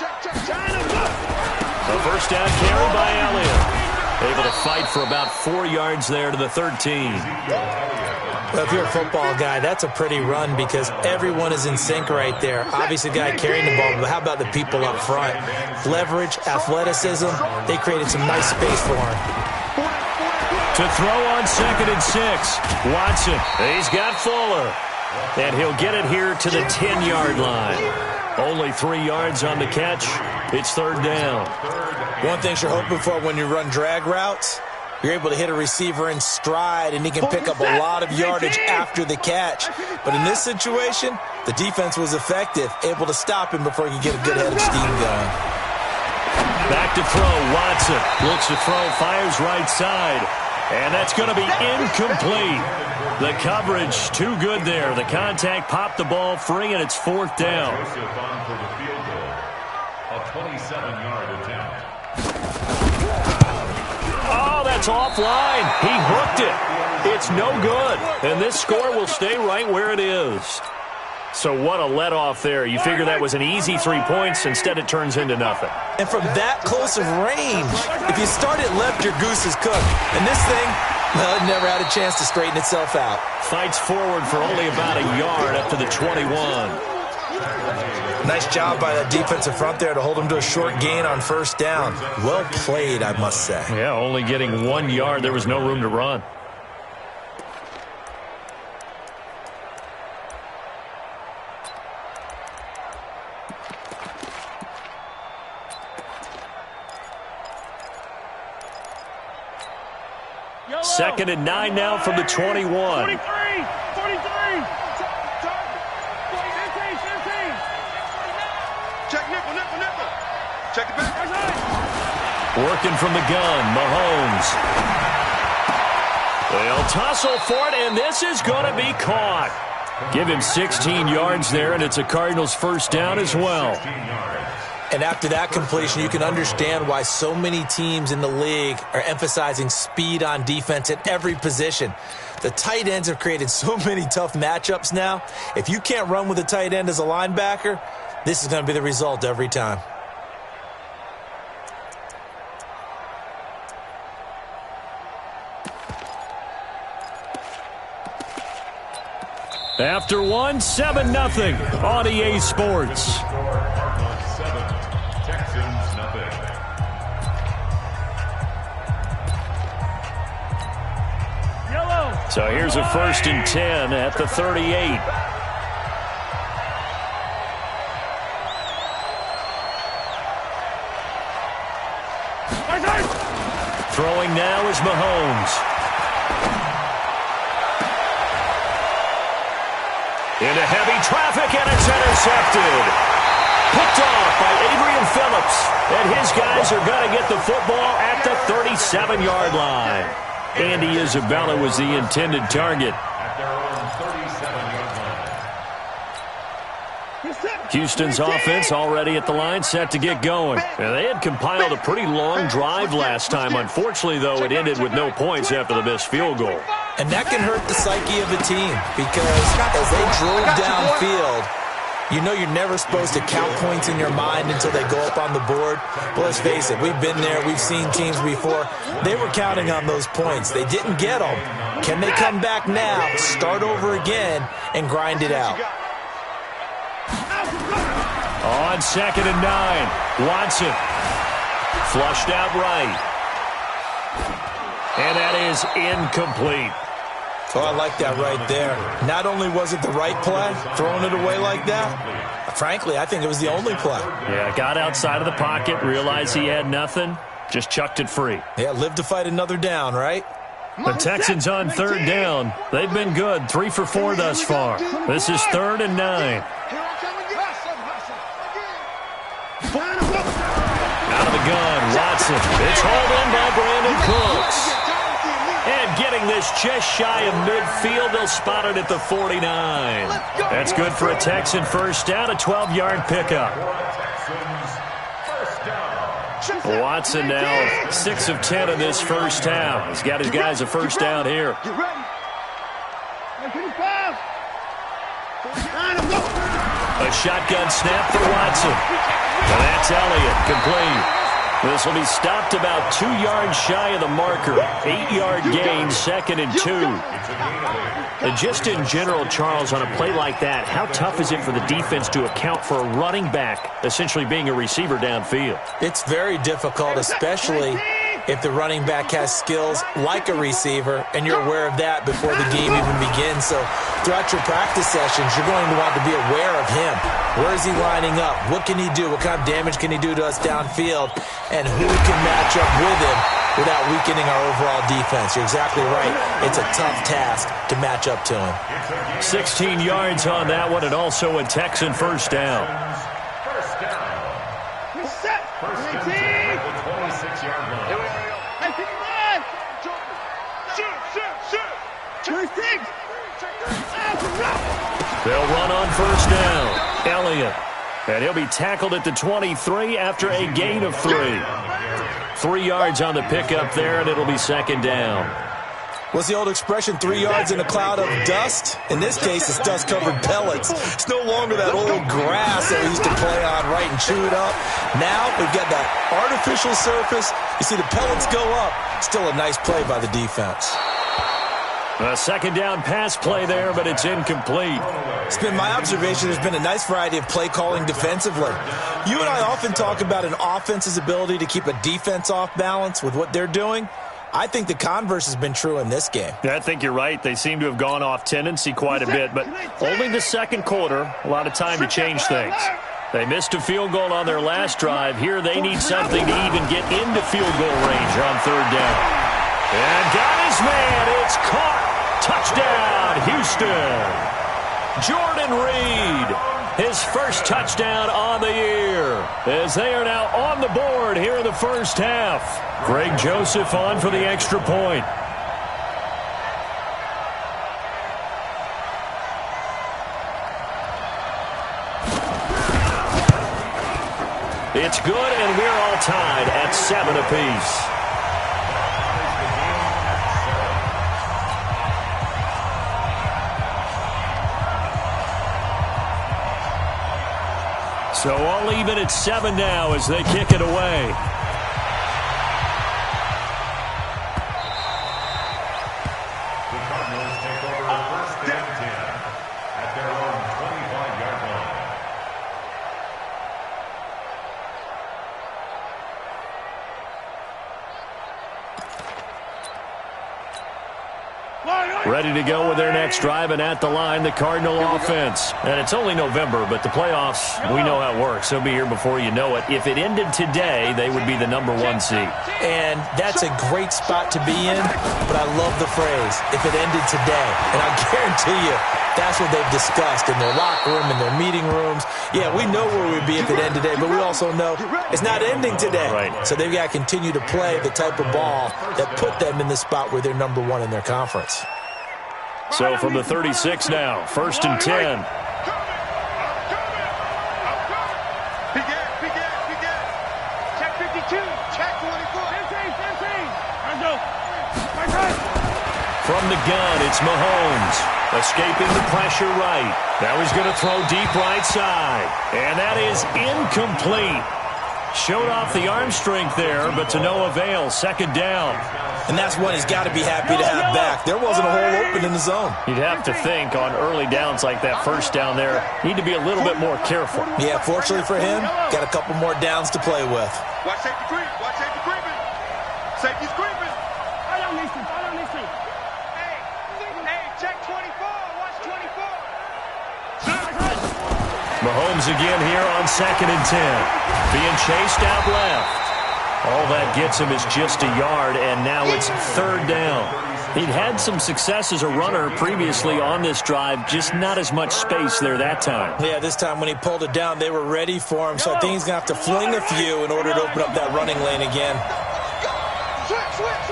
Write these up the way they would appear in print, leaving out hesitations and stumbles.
The first down carry by Elliott. Able to fight for about 4 yards there to the 13. Well, if you're a football guy, that's a pretty run because everyone is in sync right there. Obviously, the guy carrying the ball, but how about the people up front? Leverage, athleticism, they created some nice space for him. To throw on 2nd and 6. Watson, he's got Fuller. And he'll get it here to the 10-yard line. Only 3 yards on the catch. It's 3rd down. One thing you're hoping for when you run drag routes, you're able to hit a receiver in stride, and he can pick up a lot of yardage after the catch. But in this situation, the defense was effective, able to stop him before he could get a good head of steam going. Back to throw. Watson looks to throw, fires right side. And that's going to be incomplete. The coverage too good there. The contact popped the ball free, and it's 4th down. A 27-yard attempt. Oh, that's offline. He hooked it. It's no good. And this score will stay right where it is. So what a let-off there. You figure that was an easy 3 points. Instead, it turns into nothing. And from that close of range, if you start it left, your goose is cooked. And this thing, well, it never had a chance to straighten itself out. Fights forward for only about a yard up to the 21. Nice job by that defensive front there to hold him to a short gain on 1st down. Well played, I must say. Yeah, only getting 1 yard. There was no room to run. Yellow. 2nd and 9 now from the 21. 43. Check nickel. Check it back. Working from the gun, Mahomes. They'll tussle for it, and this is going to be caught. Give him 16 yards there, and it's a Cardinals 1st down as well. And after that completion, you can understand why so many teams in the league are emphasizing speed on defense at every position. The tight ends have created so many tough matchups now. If you can't run with a tight end as a linebacker, this is going to be the result every time. After one, 7-0 on EA Sports. Cardinals 7, Texans nothing. Yellow. So here's a 1st and 10 at the 38. Throwing now is Mahomes. Into heavy traffic, and it's intercepted. Picked off by Adrian Phillips. And his guys are going to get the football at the 37-yard line. Andy Isabella was the intended target. At their own 37-yard line. Houston's offense already at the line, set to get going. Now, they had compiled a pretty long drive last time. Unfortunately, though, it ended with no points after the missed field goal. And that can hurt the psyche of a team because as they drove downfield, you know you're never supposed to count points in your mind until they go up on the board. But let's face it, we've been there. We've seen teams before. They were counting on those points. They didn't get them. Can they come back now, start over again, and grind it out? On 2nd and 9, Watson. Flushed out right. And that is incomplete. Oh, I like that right there. Not only was it the right play, throwing it away like that, frankly, I think it was the only play. Yeah, got outside of the pocket, realized he had nothing, just chucked it free. Yeah, live to fight another down, right? The Texans on 3rd down. They've been good, 3 for 4 thus far. This is 3rd and 9. Out of the gun, Watson. It's hauled in by Brandon Cooks. And getting this just shy of midfield, they'll spot it at the 49. That's good for a Texan 1st down, a 12-yard pickup. Watson now 6 of 10 in this 1st half. He's got his guys a 1st down here. A shotgun snap for Watson. And that's Elliott, complete. This will be stopped about 2 yards shy of the marker. 8-yard gain, 2nd and 2. And just in general, Charles, on a play like that, how tough is it for the defense to account for a running back essentially being a receiver downfield? It's very difficult, especially if the running back has skills like a receiver, and you're aware of that before the game even begins. So throughout your practice sessions, you're going to want to be aware of him. Where is he lining up? What can he do? What kind of damage can he do to us downfield? And who can match up with him without weakening our overall defense? You're exactly right. It's a tough task to match up to him. 16 yards on that one, and also a Texan first down. First down. First and 10 at the 26-yard line. They'll run on first down. Elliott. And he'll be tackled at the 23 after a gain of 3. 3 yards on the pickup there, and it'll be 2nd down. What's the old expression, 3 yards in a cloud of dust? In this case, it's dust-covered pellets. It's no longer that old grass that we used to play on, right, and chew it up. Now we've got that artificial surface. You see the pellets go up. Still a nice play by the defense. A 2nd down pass play there, but it's incomplete. It's been my observation there's been a nice variety of play calling defensively. You and I often talk about an offense's ability to keep a defense off balance with what they're doing. I think the converse has been true in this game. Yeah, I think you're right. They seem to have gone off tendency quite a bit, but only the 2nd quarter, a lot of time to change things. They missed a field goal on their last drive. Here they need something to even get into field goal range on 3rd down. And got his man. It's caught. Touchdown, Houston. Jordan Reed, his first touchdown on the year, as they are now on the board here in the first half. Greg Joseph on for the extra point. It's good, and we're all tied at 7 apiece. So all even at 7 now as they kick it away. The Cardinals take over 1st and 10 at their own 25-yard line. Ready to go with their next drive, and at the line, the Cardinal offense. And it's only November, but the playoffs, we know how it works. They'll be here before you know it. If it ended today, they would be the #1 seed. And that's a great spot to be in, but I love the phrase, if it ended today. And I guarantee you, that's what they've discussed in their locker room, in their meeting rooms. Yeah, we know where we'd be if it ended today, but we also know it's not ending today. Right. So they've got to continue to play the type of ball that put them in the spot where they're #1 in their conference. So from the 36 now, 1st and 10. Check 52, check 24. From the gun, it's Mahomes. Escaping the pressure right. Now he's going to throw deep right side. And that is incomplete. Showed off the arm strength there, but to no avail. 2nd down. And that's one he's got to be happy to have back. There wasn't a hole open in the zone. You'd have to think on early downs like that, 1st down there, need to be a little bit more careful. Yeah, fortunately for him, got a couple more downs to play with. Watch safety creep. Watch safety creeping. Safety's creeping. Hey, check 24. Watch 24. Mahomes again here on 2nd and 10. Being chased out left. All that gets him is just a yard, and now it's 3rd down. He'd had some success as a runner previously on this drive, just not as much space there that time. Yeah, this time when he pulled it down, they were ready for him, so I think he's going to have to fling a few in order to open up that running lane again. Switch.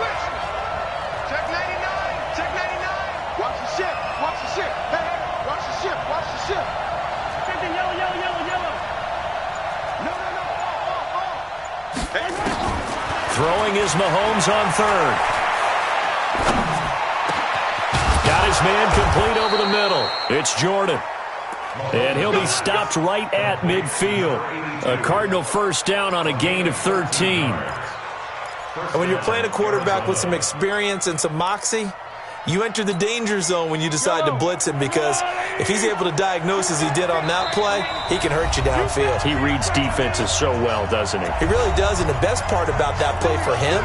Check 99. Check 99. Watch the ship. Watch the ship. Hey, watch the ship. Watch the ship. Yellow. No. Hey. Throwing is Mahomes on 3rd. Got his man complete over the middle. It's Jordan. And he'll be stopped right at midfield. A Cardinal first down on a gain of 13. And when you're playing a quarterback with some experience and some moxie, you enter the danger zone when you decide to blitz him, because if he's able to diagnose as he did on that play, he can hurt you downfield. He reads defenses so well, doesn't he? He really does, and the best part about that play for him,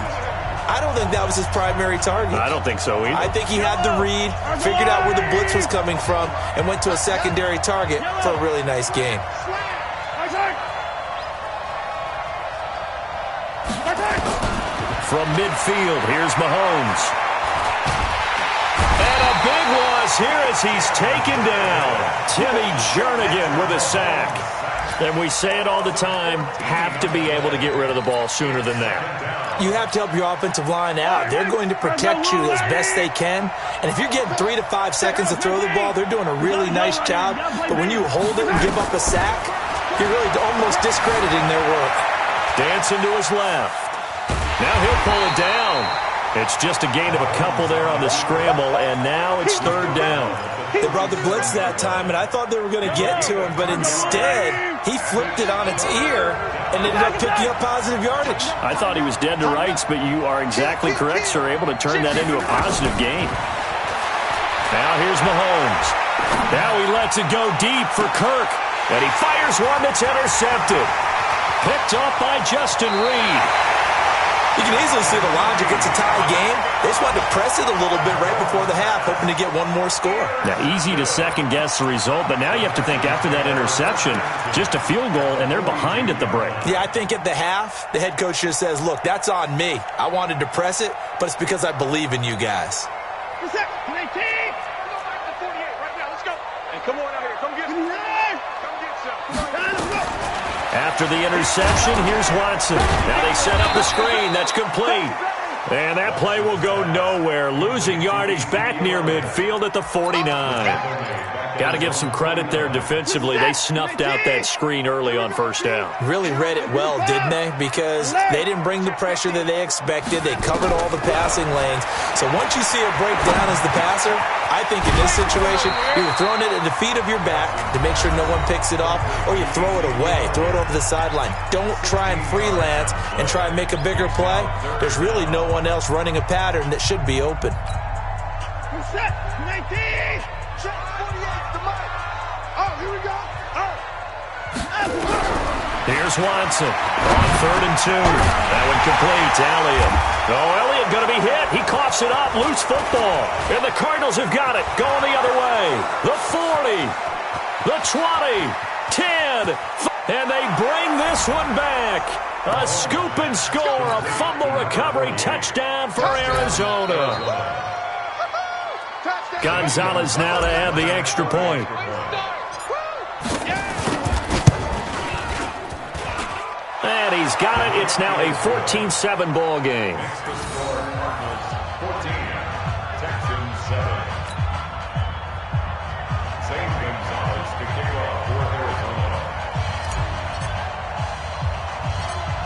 I don't think that was his primary target. I don't think so either. I think he had the read, figured out where the blitz was coming from, and went to a secondary target for a really nice gain. From midfield, here's Mahomes. And a big loss here as he's taken down. Timmy Jernigan with a sack. And we say it all the time, have to be able to get rid of the ball sooner than that. You have to help your offensive line out. They're going to protect you as best they can. And if you're getting 3 to 5 seconds to throw the ball, they're doing a really nice job. But when you hold it and give up a sack, you're really almost discrediting their work. Dancing to his left. Now he'll pull it down. It's just a gain of a couple there on the scramble, and now it's third down. They brought the blitz that time, and I thought they were going to get to him, but instead he flipped it on its ear and ended up picking up positive yardage. I thought he was dead to rights, but you are exactly correct, sir, able to turn that into a positive gain. Now here's Mahomes. Now he lets it go deep for Kirk, and he fires one that's intercepted. Picked off by Justin Reed. You can easily see the logic. It's a tie game. They just wanted to press it a little bit right before the half, hoping to get one more score. Now, easy to second-guess the result, but now you have to think after that interception, just a field goal, and they're behind at the break. Yeah, I think at the half, the head coach just says, look, that's on me. I wanted to press it, but it's because I believe in you guys. Come on out here. Come get some. Come get some. After the interception, here's Watson. Now they set up the screen. That's complete. And that play will go nowhere. Losing yardage back near midfield at the 49. Got to give some credit there defensively. They snuffed out that screen early on first down. Really read it well, didn't they? Because they didn't bring the pressure that they expected. They covered all the passing lanes. So once you see a breakdown as the passer, I think in this situation, you're throwing it at the feet of your back to make sure no one picks it off, or you throw it away, throw it over the sideline. Don't try and freelance and try and make a bigger play. There's really no one else running a pattern that should be open. Set. 19. Check 48. The mic. Oh, here we go. Here's Watson on 3rd and 2. That one complete. Elliott. Oh, Elliott going to be hit. He coughs it up. Loose football. And the Cardinals have got it. Going the other way. The 40. The 20. 10. And they bring this one back. A scoop and score. A fumble recovery. Touchdown for Arizona. Gonzalez now to add the extra point. And he's got it. It's now a 14-7 ball game. Texans 7. Same Gonzalez to kick off for Arizona.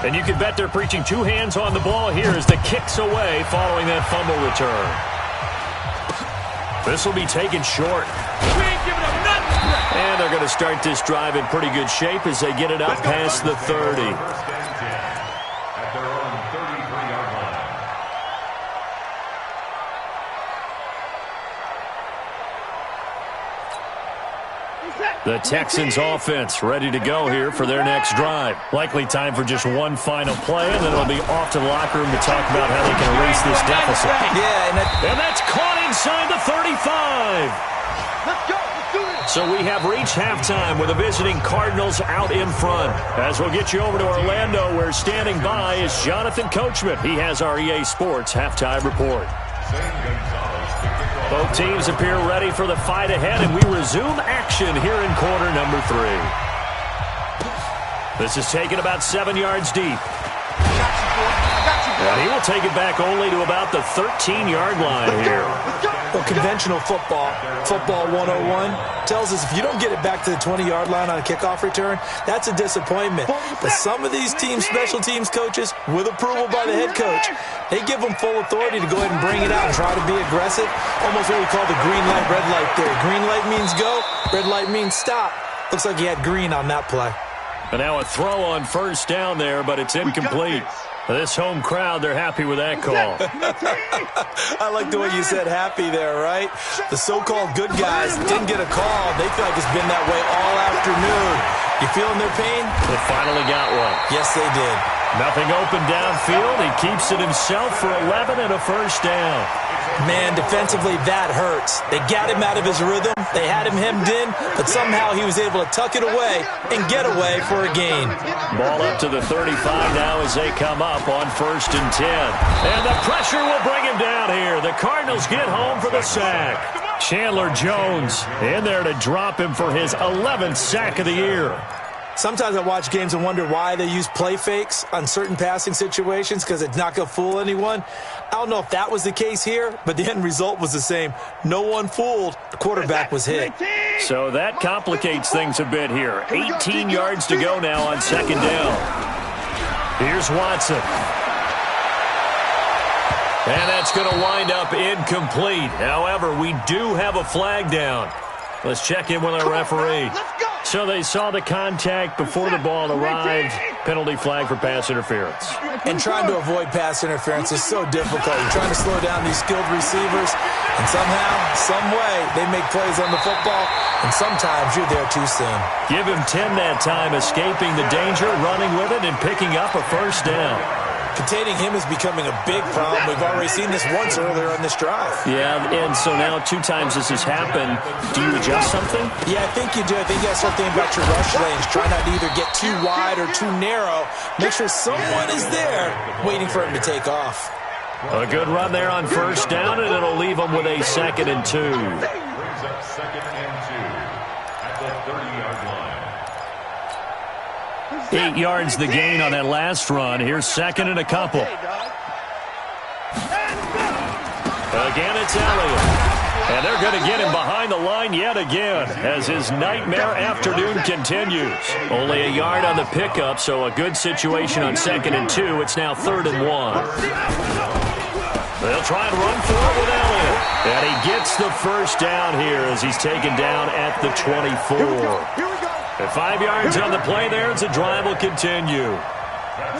And you can bet they're preaching two hands on the ball here as the kick's away following that fumble return. This will be taken short. And they're going to start this drive in pretty good shape as they get it up past the 30. At their own 33-yard line. The Texans offense ready to go here for their next drive. Likely time for just one final play, and then it'll be off to the locker room to talk about how they can erase this deficit. Yeah, and that's caught inside the 35. Let's go. Let's do it. So we have reached halftime with the visiting Cardinals out in front. As we'll get you over to Orlando, where standing by is Jonathan Coachman. He has our EA Sports halftime report. Both teams appear ready for the fight ahead, and we resume action here in quarter number 3. This is taken about 7 yards deep. And he will take it back only to about the 13-yard line here. Well, conventional football 101, tells us if you don't get it back to the 20-yard line on a kickoff return, that's a disappointment. But some of these special teams coaches, with approval by the head coach, they give them full authority to go ahead and bring it out and try to be aggressive. Almost what we call the green light, red light theory. Green light means go, red light means stop. Looks like he had green on that play. And now a throw on first down there, but it's incomplete. This home crowd, they're happy with that call. I like the way you said happy there, right? The so-called good guys didn't get a call. They feel like it's been that way all afternoon. You feeling their pain? They finally got one. Yes, they did. Nothing open downfield. He keeps it himself for 11 and a first down. Man, defensively, that hurts. They got him out of his rhythm. They had him hemmed in, but somehow he was able to tuck it away and get away for a gain. Ball up to the 35 now as they come up on 1st and 10. And the pressure will bring him down here. The Cardinals get home for the sack. Chandler Jones in there to drop him for his 11th sack of the year. Sometimes I watch games and wonder why they use play fakes on certain passing situations, because it's not going to fool anyone. I don't know if that was the case here, but the end result was the same. No one fooled. The quarterback was hit. So that complicates things a bit here. 18 yards to go now on 2nd down. Here's Watson. And that's going to wind up incomplete. However, we do have a flag down. Let's check in with our referee. So they saw the contact before the ball arrived. Penalty flag for pass interference. And trying to avoid pass interference is so difficult. You're trying to slow down these skilled receivers, and somehow, some way, they make plays on the football, and sometimes you're there too soon. Give him 10 that time, escaping the danger, running with it, and picking up a first down. Containing him is becoming a big problem. We've already seen this once earlier on this drive. Yeah, and so now 2 times this has happened. Do you adjust something? Yeah, I think you do. I think you got to start thinking about your rush lanes. Try not to either get too wide or too narrow. Make sure someone is there waiting for him to take off. A good run there on first down, and it'll leave him with a 2nd and 2. Brings up 2nd and 2 at the 30-yard line. 8 yards the gain on that last run. Here's 2nd and a couple. Again, it's Elliott. And they're going to get him behind the line yet again as his nightmare afternoon continues. Only a yard on the pickup, so a good situation on 2nd and 2. It's now 3rd and 1. They'll try and run for it with Elliott. And he gets the first down here as he's taken down at the 24. At 5 yards on the play there, as the drive will continue.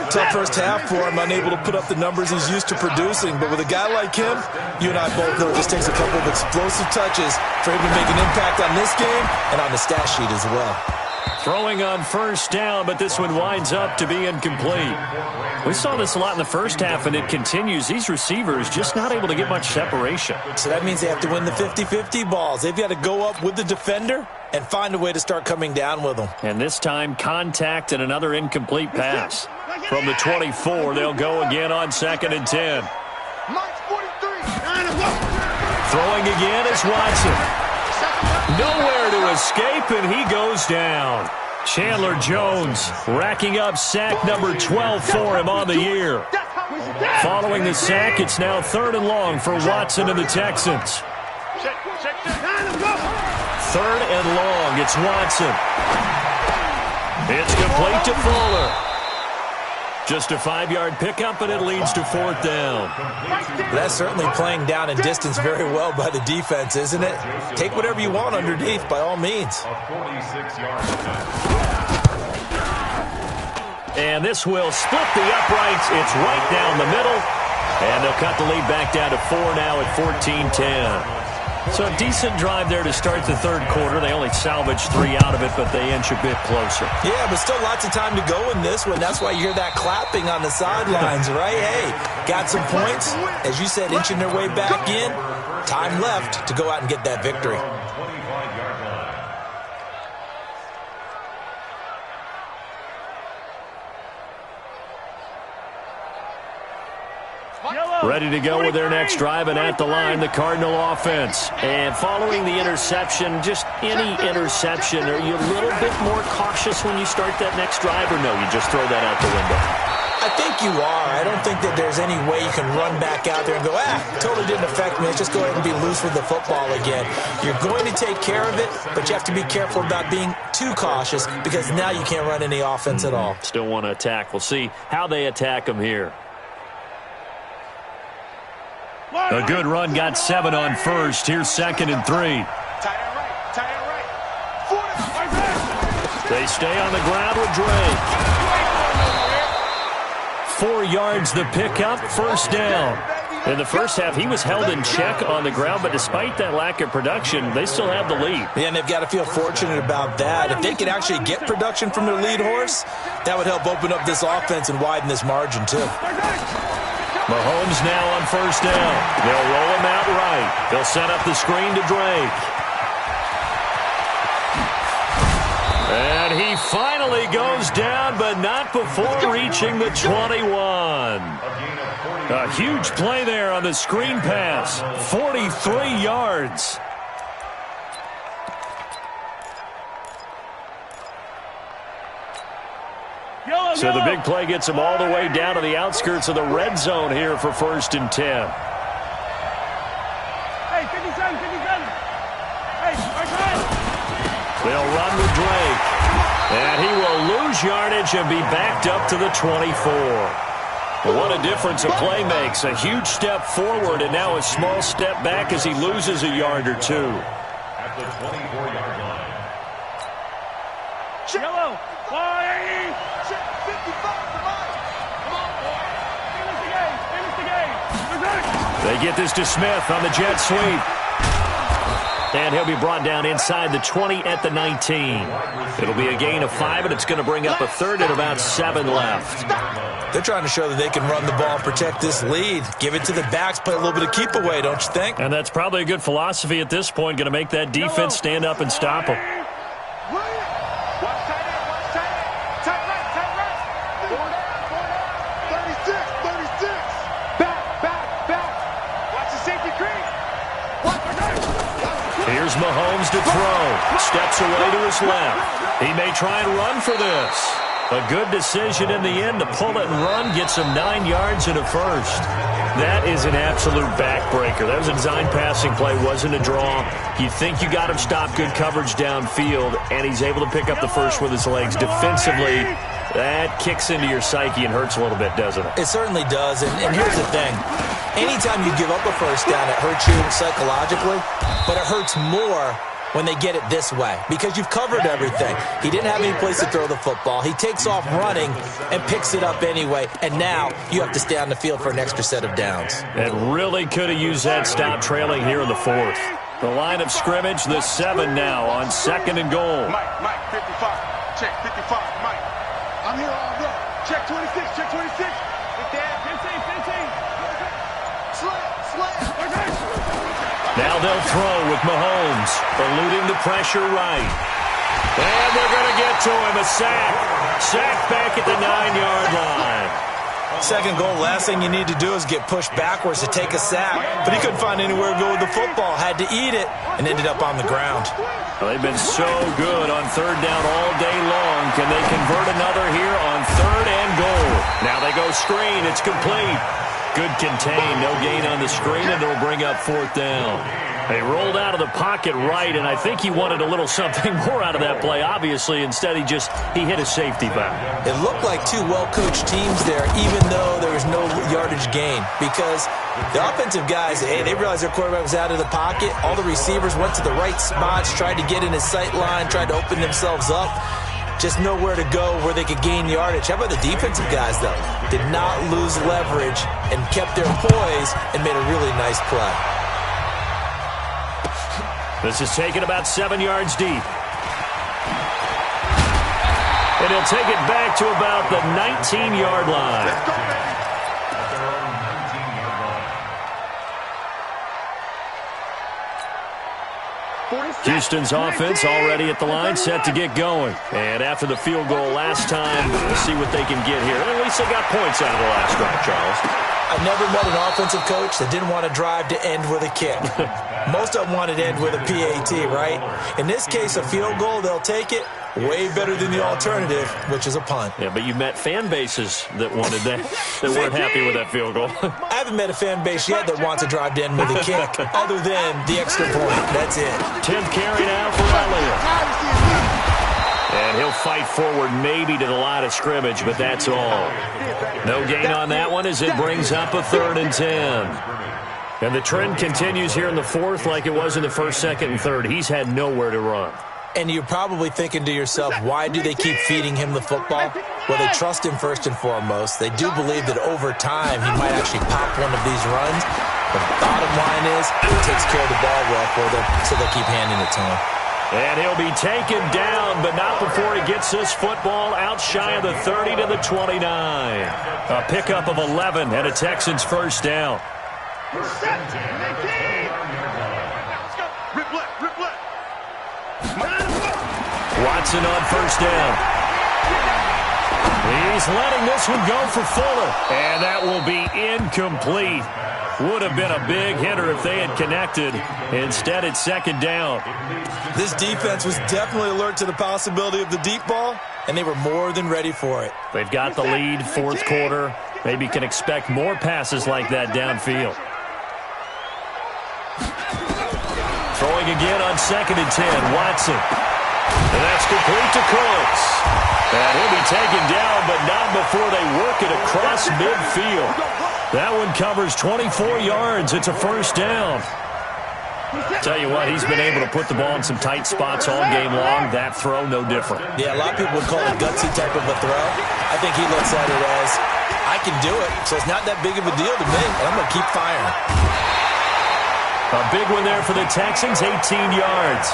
Tough first half for him, unable to put up the numbers he's used to producing. But with a guy like him, you and I both know it just takes a couple of explosive touches for him to make an impact on this game and on the stat sheet as well. Throwing on first down, but this one winds up to be incomplete. We saw this a lot in the first half, and it continues. These receivers just not able to get much separation. So that means they have to win the 50-50 balls. They've got to go up with the defender and find a way to start coming down with them. And this time, contact and another incomplete pass. From the 24, they'll go again on 2nd and 10. Throwing again is Watson. Nowhere to escape, and he goes down. Chandler Jones racking up sack number 12 for him on the year. Following the sack, it's now 3rd and long for Watson and the Texans. 3rd and long, it's Watson. It's complete to Fuller. Just a 5-yard pickup, and it leads to 4th down. That's certainly playing down in distance very well by the defense, isn't it? Take whatever you want underneath, by all means. And this will split the uprights. It's right down the middle. And they'll cut the lead back down to 4 now at 14-10. So a decent drive there to start the 3rd quarter. They only salvaged 3 out of it, but they inch a bit closer. Yeah, but still lots of time to go in this one. That's why you hear that clapping on the sidelines, right? Hey, got some points. As you said, inching their way back in. Time left to go out and get that victory. Ready to go with their next drive, and at the line, the Cardinal offense. And following the interception, just any interception, are you a little bit more cautious when you start that next drive, or no, you just throw that out the window? I I think you are. I don't think that there's any way you can run back out there and go, totally didn't affect me. Let's just go ahead and be loose with the football again. You're going to take care of it, but you have to be careful about being too cautious because now you can't run any offense at all. Still want to attack. We'll see how they attack them here. A good run got 7 on first. Here's 2nd and 3. They stay on the ground with Drake. 4 yards the pickup, first down. In the first half, he was held in check on the ground, but despite that lack of production, they still have the lead. Yeah, and they've got to feel fortunate about that. If they could actually get production from their lead horse, that would help open up this offense and widen this margin, too. Mahomes now on first down. They'll roll him out right. They'll set up the screen to Drake. And he finally goes down, but not before reaching the 21. A huge play there on the screen pass. 43 yards. So the big play gets him all the way down to the outskirts of the red zone here for 1st and 10. Hey, 57, 57. Hey, They'll run with Drake. And he will lose yardage and be backed up to the 24. What a difference a play makes. A huge step forward and now a small step back as he loses a yard or 2. At the 24-yard line. Yellow. 180. 55 to Mike. Come on, boy. Finish the game. Finish the game. They get this to Smith on the jet sweep. And he'll be brought down inside the 20 at the 19. It'll be a gain of 5, and it's going to bring up a 3rd and about 7 left. They're trying to show that they can run the ball and protect this lead. Give it to the backs, play a little bit of keep away, don't you think? And that's probably a good philosophy at this point, going to make that defense stand up and stop them. Here's Mahomes to throw. Steps away to his left. He may try and run for this. A good decision in the end to pull it and run. Gets him 9 yards and a first. That is an absolute backbreaker. That was a design passing play. Wasn't a draw. You think you got him stopped. Good coverage downfield. And he's able to pick up the first with his legs. Defensively, that kicks into your psyche and hurts a little bit, doesn't it? It certainly does. And here's the thing. Anytime you give up a first down, it hurts you psychologically, but it hurts more when they get it this way because you've covered everything. He didn't have any place to throw the football. He takes off running and picks it up anyway, and now you have to stay on the field for an extra set of downs. And really could have used that stop trailing here in the 4th. The line of scrimmage, the 7 now on 2nd and goal. Mike, 55. Check 55, Mike. I'm here all day. Check 26, check 26. Big Dad, 15, 15. Now they'll throw with Mahomes, eluding the pressure right. And they're going to get to him, a sack. Sack back at the 9-yard line. 2nd goal, last thing you need to do is get pushed backwards to take a sack. But he couldn't find anywhere to go with the football, had to eat it, and ended up on the ground. Well, they've been so good on 3rd down all day long. Can they convert another here on 3rd and goal? Now they go screen. It's complete. Good contain, no gain on the screen, and it'll bring up 4th down. They rolled out of the pocket right, and I think he wanted a little something more out of that play, obviously. Instead, he hit a safety back. It looked like 2 well-coached teams there, even though there was no yardage gain, because the offensive guys, they realized their quarterback was out of the pocket. All the receivers went to the right spots, tried to get in his sight line, tried to open themselves up. Just nowhere to go where they could gain yardage. How about the defensive guys, though? Did not lose leverage and kept their poise and made a really nice play. This is taken about 7 yards deep. And he'll take it back to about the 19-yard line. At their own 19-yard line. Houston's offense already at the line, set to get going. And after the field goal last time, we'll see what they can get here. At least they got points out of the last drive, Charles. I've never met an offensive coach that didn't want to drive to end with a kick. Most of them wanted to end with a PAT, right? In this case, a field goal, they'll take it. Way better than the alternative, which is a punt. Yeah, but you met fan bases that wanted that, that weren't happy with that field goal. I haven't met a fan base yet that wants to drive in with a kick other than the extra point. That's it. 10th carry now for Elliott. And he'll fight forward maybe to the line of scrimmage, but that's all. No gain on that one as it brings up a 3rd and 10. And the trend continues here in the 4th like it was in the 1st, 2nd, and 3rd. He's had nowhere to run. And you're probably thinking to yourself, why do they keep feeding him the football? Well, they trust him first and foremost. They do believe that over time he might actually pop one of these runs. But the bottom line is he takes care of the ball well for them, so they'll keep handing it to him. And he'll be taken down, but not before he gets this football out shy of the 30 to the 29. A pickup of 11 and a Texans first down. Watson on first down. He's letting this one go for Fuller. And that will be incomplete. Would have been a big hitter if they had connected. Instead, it's 2nd down. This defense was definitely alert to the possibility of the deep ball, and they were more than ready for it. They've got the lead, 4th quarter. Maybe can expect more passes like that downfield. Throwing again on 2nd and 10, Watson. And that's complete to Cooks. And he'll be taken down, but not before they work it across midfield. That one covers 24 yards. It's a first down. Tell you what, he's been able to put the ball in some tight spots all game long. That throw, no different. Yeah, a lot of people would call it a gutsy type of a throw. I think he looks at it as, I can do it, so it's not that big of a deal to me, and I'm going to keep firing. A big one there for the Texans, 18 yards.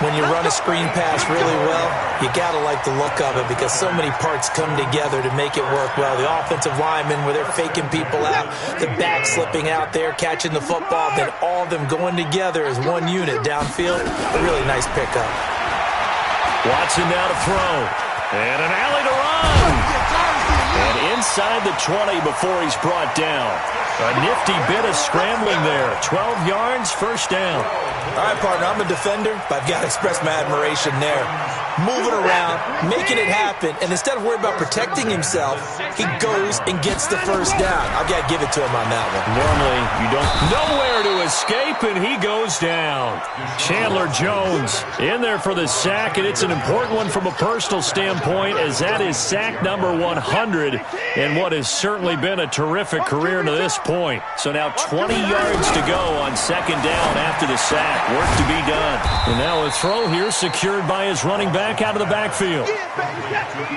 When you run a screen pass really well, you got to like the look of it because so many parts come together to make it work well. The offensive linemen, where they're faking people out, the back slipping out there, catching the football, then all of them going together as one unit downfield. A really nice pickup. Watson now to throw. And an alley to run. And inside the 20 before he's brought down. A nifty bit of scrambling there. 12 yards, first down. All right, partner, I'm a defender, but I've got to express my admiration there. Moving around, making it happen, and instead of worrying about protecting himself, he goes and gets the first down. I've got to give it to him on that one. Normally, you don't nowhere to escape, and he goes down. Chandler Jones in there for the sack, and it's an important one from a personal standpoint, as that is sack number 100 in what has certainly been a terrific career to this point. So now 20 yards to go on 2nd down after the sack. Work to be done. And now a throw here secured by his running back out of the backfield.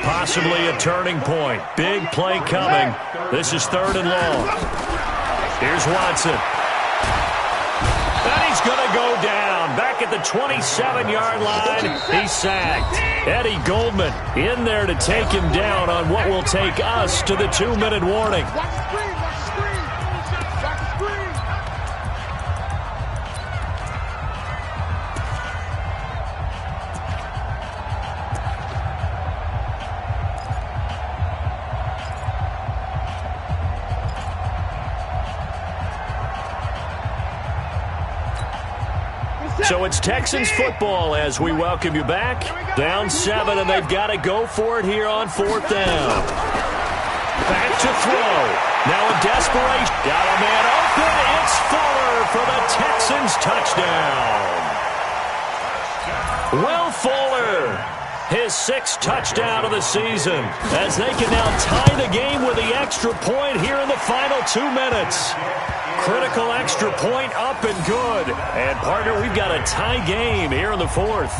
Possibly a turning point. Big play coming. This is 3rd and long. Here's Watson. And he's going to go down. Back at the 27-yard line. He's sacked. Eddie Goldman in there to take him down on what will take us to the 2-minute warning. So it's Texans football as we welcome you back. Down 7, and they've got to go for it here on 4th down. Back to throw. Now in desperation. Got a man open. It's Fuller for the Texans touchdown. Will Fuller, his 6th touchdown of the season, as they can now tie the game with the extra point here in the final 2 minutes. Critical extra point up and good. And, partner, we've got a tie game here in the 4th.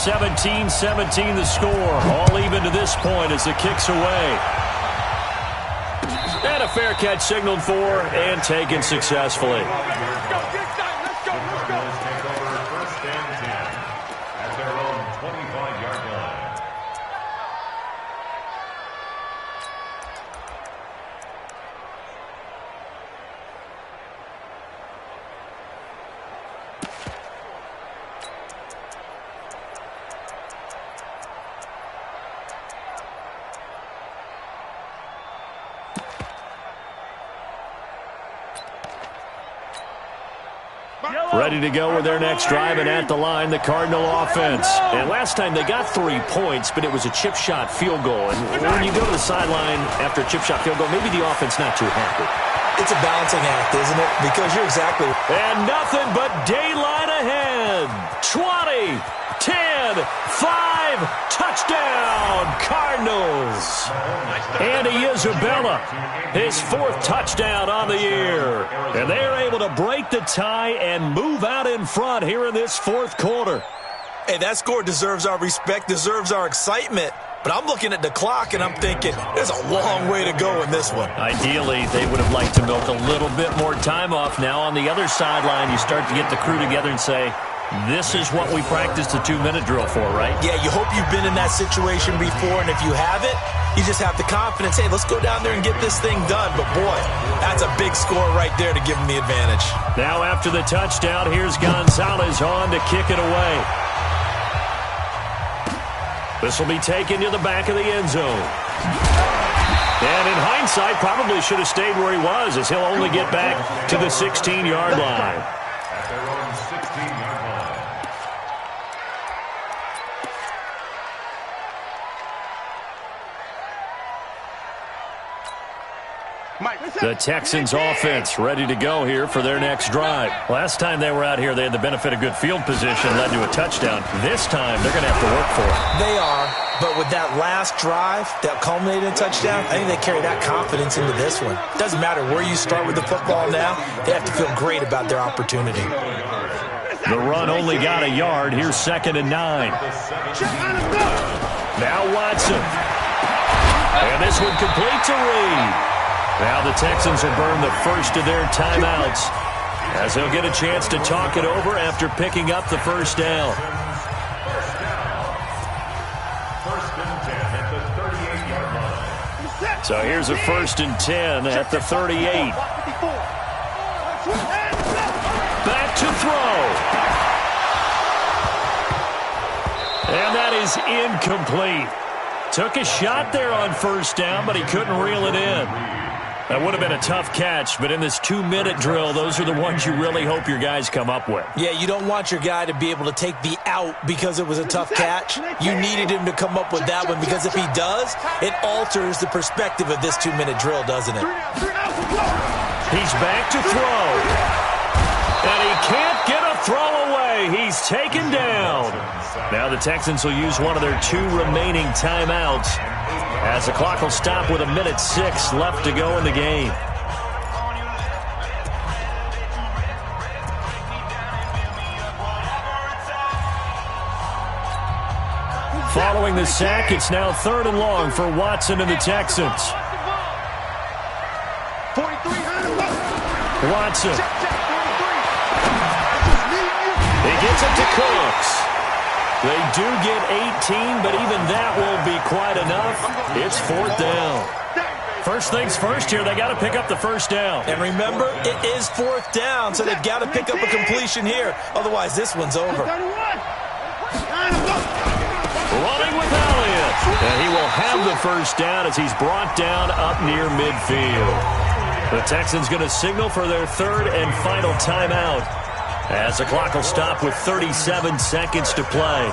(17-17) the score. All even to this point as the kick's away. And a fair catch signaled for and taken successfully. Ready to go with their next drive, and at the line, the Cardinal offense. And last time they got 3 points, but it was a chip shot field goal. And when you go to the sideline after a chip shot field goal, maybe the offense not too happy. It's a balancing act, isn't it? Because you're exactly... And nothing but daylight ahead. 20, 10, 5, touchdown, Cardinals. Andy Isabella, his 4th touchdown on the year. And they are able to break the tie and move out in front here in this 4th quarter. Hey, that score deserves our respect, deserves our excitement. But I'm looking at the clock, and I'm thinking, there's a long way to go in this one. Ideally, they would have liked to milk a little bit more time off. Now on the other sideline, you start to get the crew together and say, this is what we practiced the 2-minute drill for, right? Yeah, you hope you've been in that situation before, and if you haven't, you just have the confidence, hey, let's go down there and get this thing done. But, boy, that's a big score right there to give them the advantage. Now after the touchdown, here's Gonzalez on to kick it away. This will be taken to the back of the end zone. And in hindsight, probably should have stayed where he was, as he'll only get back to the 16-yard line. At their own 16-yard line. The Texans offense ready to go here for their next drive. Last time they were out here, they had the benefit of good field position, led to a touchdown. This time, they're going to have to work for it. They are, but with that last drive that culminated in a touchdown, I think they carry that confidence into this one. Doesn't matter where you start with the football now, they have to feel great about their opportunity. The run only got a yard. Here's 2nd and 9. Now Watson. And this one complete to Reed. Now the Texans will burn the first of their timeouts as they'll get a chance to talk it over after picking up the first down. First and 10 at the 38-yard line. So here's a 1st and 10 at the 38. Back to throw. And that is incomplete. Took a shot there on first down, but he couldn't reel it in. That would have been a tough catch, but in this 2-minute drill, those are the ones you really hope your guys come up with. Yeah, you don't want your guy to be able to take the out because it was a tough catch. You needed him to come up with that one because if he does, it alters the perspective of this 2-minute drill, doesn't it? He's back to throw. And he can't get a throw away. He's taken down. Now the Texans will use one of their 2 remaining timeouts, as the clock will stop with 1:06 left to go in the game. Following the sack, it's now 3rd and long for Watson and the Texans. Watson. He gets it to Cooks. They do get 18, but even that won't be quite enough. It's 4th down. First things first here, they got to pick up the first down. And remember, it is 4th down, so they've got to pick up a completion here. Otherwise, this one's over. Running with Elliott. And he will have the first down as he's brought down up near midfield. The Texans going to signal for their 3rd and final timeout, as the clock will stop with 37 seconds to play.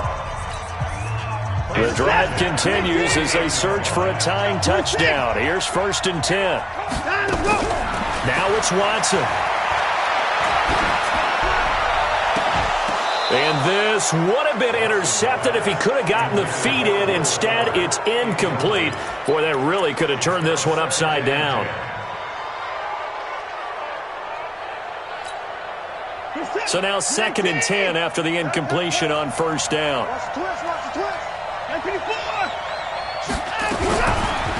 The drive continues as they search for a tying touchdown. Here's 1st and 10. Now it's Watson. And this would have been intercepted if he could have gotten the feet in. Instead, it's incomplete. Boy, that really could have turned this one upside down. So now 2nd and 10 after the incompletion on first down.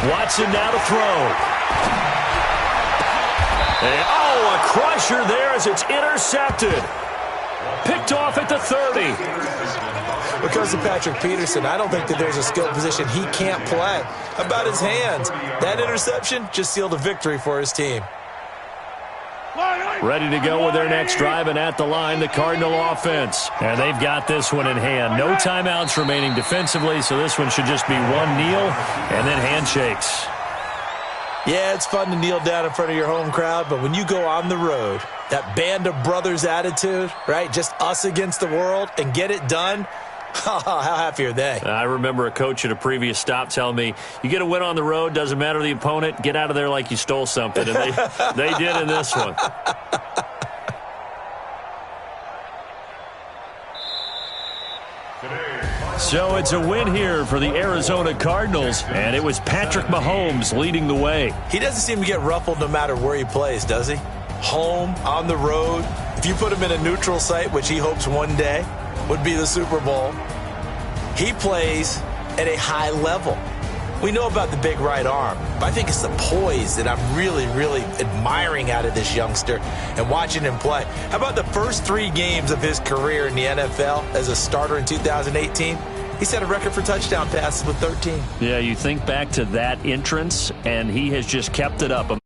Watson now to throw. And, a crusher there as it's intercepted. Picked off at the 30. Because of Patrick Peterson, I don't think that there's a skill position he can't play. How about his hands? That interception just sealed a victory for his team. Ready to go with their next drive, and at the line, the Cardinal offense. And they've got this one in hand. No timeouts remaining defensively, so this one should just be one kneel and then handshakes. Yeah, it's fun to kneel down in front of your home crowd, but when you go on the road, that band of brothers attitude, right, just us against the world, and get it done, how happy are they? I remember a coach at a previous stop telling me, you get a win on the road, doesn't matter the opponent, get out of there like you stole something. And they did in this one. So it's a win here for the Arizona Cardinals, and it was Patrick Mahomes leading the way. He doesn't seem to get ruffled no matter where he plays, does he? Home, on the road. If you put him in a neutral site, which he hopes one day would be the Super Bowl, he plays at a high level. We know about the big right arm, but I think it's the poise that I'm really, really admiring out of this youngster and watching him play. How about the first 3 games of his career in the NFL as a starter in 2018? He set a record for touchdown passes with 13. Yeah, you think back to that entrance, and he has just kept it up.